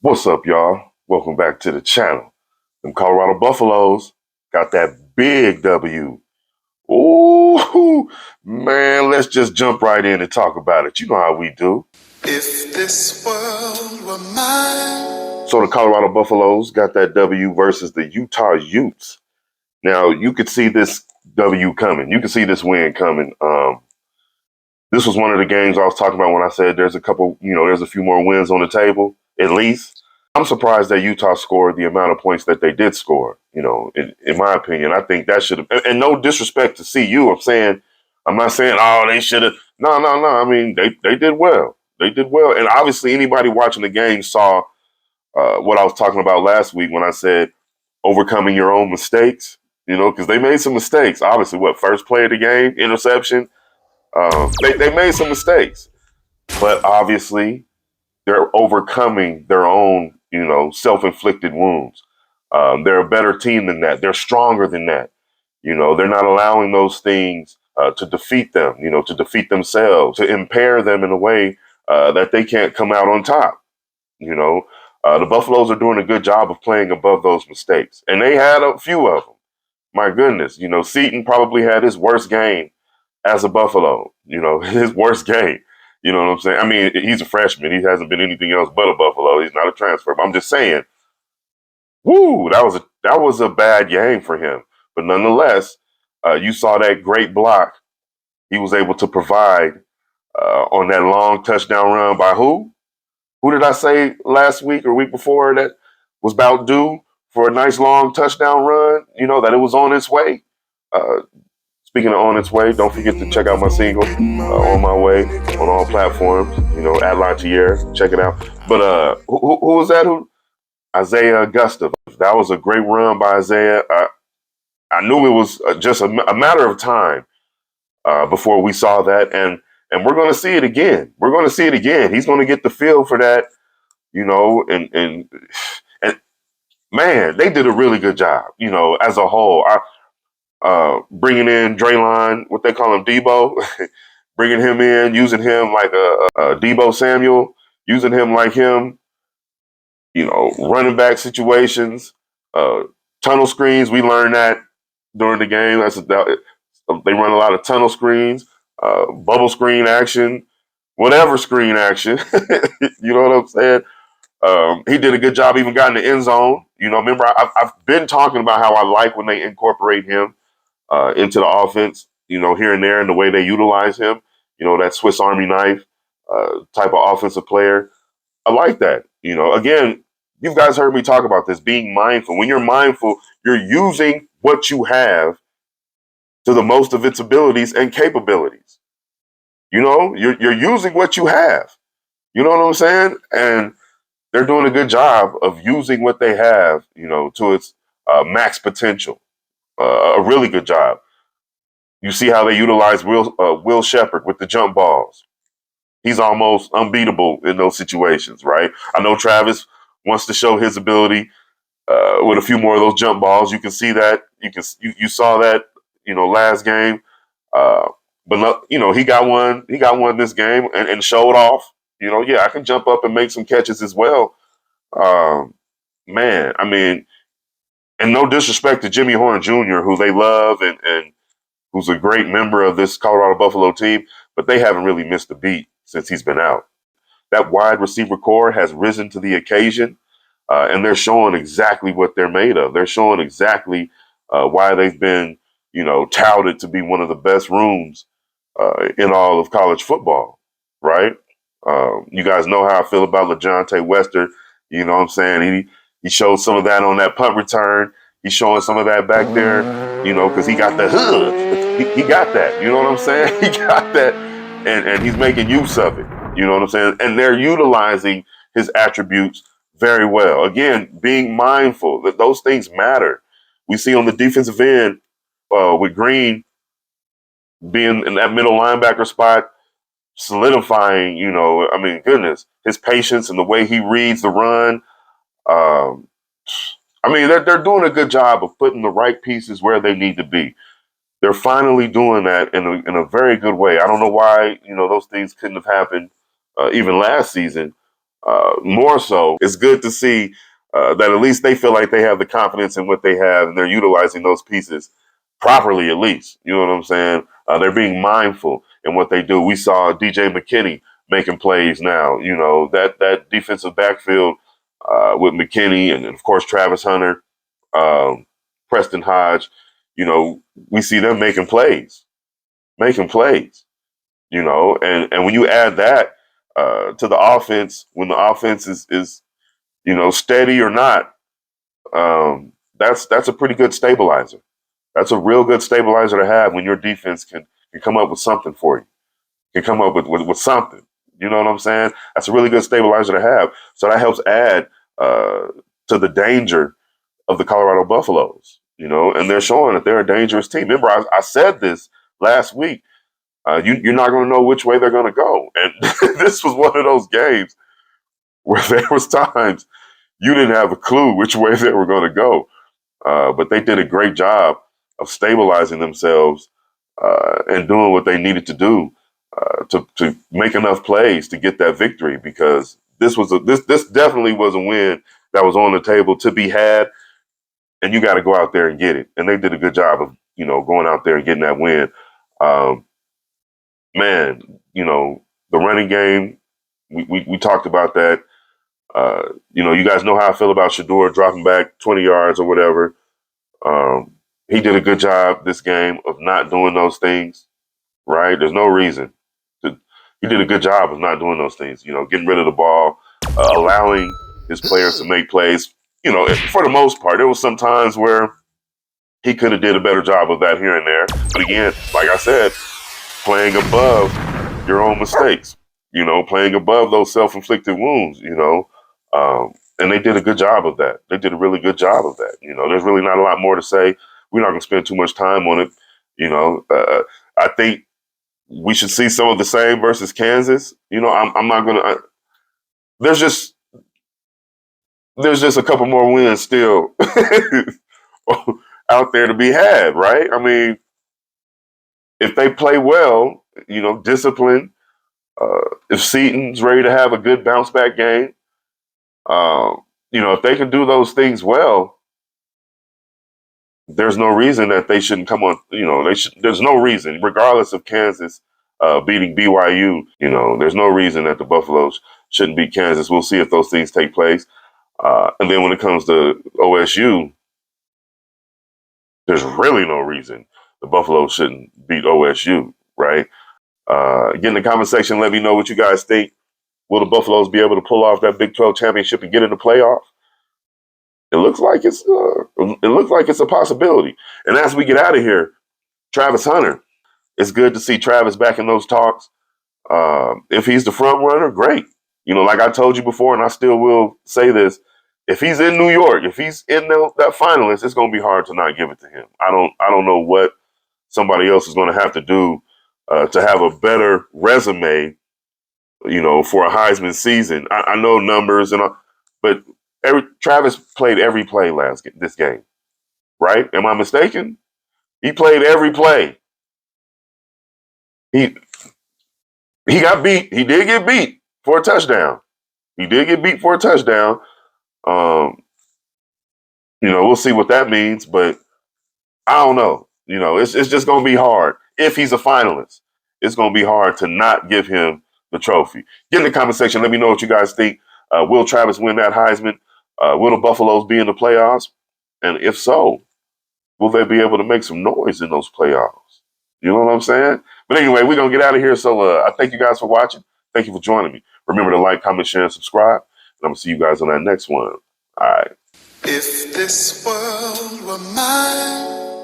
What's up, y'all? Welcome back to the channel. Them Colorado Buffaloes got that big W. Ooh, man, let's just jump right in and talk about it. You know how we do. If this world were mine. So the Colorado Buffaloes got that W versus the Utah Utes. Now, you could see this W coming. You could see this win coming. This was one of the games I was talking about when I said there's there's a few more wins on the table, at least. I'm surprised that Utah scored the amount of points that they did score. In my opinion, I think that should have. And no disrespect to CU, I'm not saying they should have. No, no, no. I mean they did well. They did well, and obviously anybody watching the game saw what I was talking about last week when I said overcoming your own mistakes. Because they made some mistakes. Obviously, first play of the game, interception. They made some mistakes, but obviously they're overcoming their own, self-inflicted wounds. They're a better team than that. They're stronger than that. They're not allowing those things to defeat them, to defeat themselves, to impair them in a way that they can't come out on top. The Buffaloes are doing a good job of playing above those mistakes. And they had a few of them. My goodness, Seton probably had his worst game as a Buffalo, his worst game. You know what I'm saying? I mean, he's a freshman. He hasn't been anything else but a Buffalo. He's not a transfer. But I'm just saying, that was a bad game for him. But nonetheless, you saw that great block he was able to provide on that long touchdown run by who? Who did I say last week or week before that was about due for a nice long touchdown run? That it was on its way. Speaking of on its way, don't forget to check out my single, On My Way, on all platforms, at Lantier. Check it out. But who was that? Isaiah Augusta. That was a great run by Isaiah. I knew it was just a matter of time before we saw that. And we're going to see it again. We're going to see it again. He's going to get the feel for that, and man, they did a really good job, as a whole. Bringing in Draylon, what they call him, Debo, bringing him in, using him like a Debo Samuel, using him like him, running back situations, tunnel screens. We learned that during the game. They run a lot of tunnel screens, bubble screen action, whatever screen action. You know what I'm saying? He did a good job, even got in the end zone. Remember, I've been talking about how I like when they incorporate him into the offense, here and there, and the way they utilize him, that Swiss Army knife type of offensive player. I like that. Again, you guys heard me talk about this, being mindful. When you're mindful, you're using what you have to the most of its abilities and capabilities. You're using what you have. You know what I'm saying? And they're doing a good job of using what they have, to its max potential. A really good job. You see how they utilize Will Shepherd with the jump balls. He's almost unbeatable in those situations, right? I know Travis wants to show his ability with a few more of those jump balls. You can see that. You saw that, last game. But no, he got one. He got one this game and showed off. Yeah, I can jump up and make some catches as well. Man, I mean, and no disrespect to Jimmy Horn Jr., who they love and who's a great member of this Colorado Buffalo team, but they haven't really missed a beat since he's been out. That wide receiver core has risen to the occasion, and they're showing exactly what they're made of. They're showing exactly why they've been, touted to be one of the best rooms in all of college football, right? You guys know how I feel about LaJohntay Wester. You know what I'm saying? He showed some of that on that punt return. He's showing some of that back there, because he got the hood. He got that. You know what I'm saying? He got that, and he's making use of it. You know what I'm saying? And they're utilizing his attributes very well. Again, being mindful that those things matter. We see on the defensive end with Green being in that middle linebacker spot, solidifying, I mean, goodness, his patience and the way he reads the run. I mean, they're doing a good job of putting the right pieces where they need to be. They're finally doing that in a very good way. I don't know why, those things couldn't have happened even last season. More so, it's good to see that at least they feel like they have the confidence in what they have and they're utilizing those pieces properly, at least. You know what I'm saying? They're being mindful in what they do. We saw DJ McKinney making plays now. You know, that defensive backfield with McKinney and, of course, Travis Hunter, um, Preston Hodge, you know, we see them making plays, you know, and when you add that to the offense, when the offense is you know, steady or not, that's a pretty good stabilizer. That's a real good stabilizer to have when your defense can come up with something for you, can come up with something. You know what I'm saying? That's a really good stabilizer to have. So that helps add uh, to the danger of the Colorado Buffaloes, you know, and they're showing that they're a dangerous team. Remember, I said this last week. You're not going to know which way they're going to go. And this was one of those games where there was times you didn't have a clue which way they were going to go. But they did a great job of stabilizing themselves and doing what they needed to do to make enough plays to get that victory. Because this definitely was a win that was on the table to be had, and you got to go out there and get it. And they did a good job of going out there and getting that win. Um, Man, the running game. We talked about that. You guys know how I feel about Shador dropping back 20 yards or whatever. He did a good job this game of not doing those things, right? There's no reason. He did a good job of not doing those things, getting rid of the ball, allowing his players to make plays. For the most part, there was some times where he could have did a better job of that here and there. But again, like I said, playing above your own mistakes, playing above those self-inflicted wounds, and they did a good job of that. They did a really good job of that. There's really not a lot more to say. We're not going to spend too much time on it. I think we should see some of the same versus Kansas. I'm not going to. There's just a couple more wins still out there to be had, right? I mean, if they play well, discipline. If Seaton's ready to have a good bounce back game, if they can do those things well, there's no reason that they shouldn't come on. There's no reason, regardless of Kansas beating BYU. There's no reason that the Buffaloes shouldn't beat Kansas. We'll see if those things take place. And then when it comes to OSU, there's really no reason the Buffaloes shouldn't beat OSU, right? Get in the comment section. Let me know what you guys think. Will the Buffaloes be able to pull off that Big 12 championship and get in the playoff? It looks like it's a possibility. And as we get out of here, Travis Hunter, it's good to see Travis back in those talks. If he's the front runner, great. Like I told you before, and I still will say this: if he's in New York, if he's in that finalist, it's going to be hard to not give it to him. I don't know what somebody else is going to have to do to have a better resume for a Heisman season. I know numbers and all, but Travis played every play this game, right? Am I mistaken? He played every play. He he got beat. He did get beat for a touchdown. He did get beat for a touchdown. Um, we'll see what that means, but I don't know. It's just going to be hard. If he's a finalist, it's going to be hard to not give him the trophy. Get in the comment section. Let me know what you guys think. Will Travis win that Heisman? Will the Buffaloes be in the playoffs? And if so, will they be able to make some noise in those playoffs? You know what I'm saying? But anyway, we're going to get out of here. So I thank you guys for watching. Thank you for joining me. Remember to like, comment, share, and subscribe. And I'm going to see you guys on that next one. All right. If this world were mine.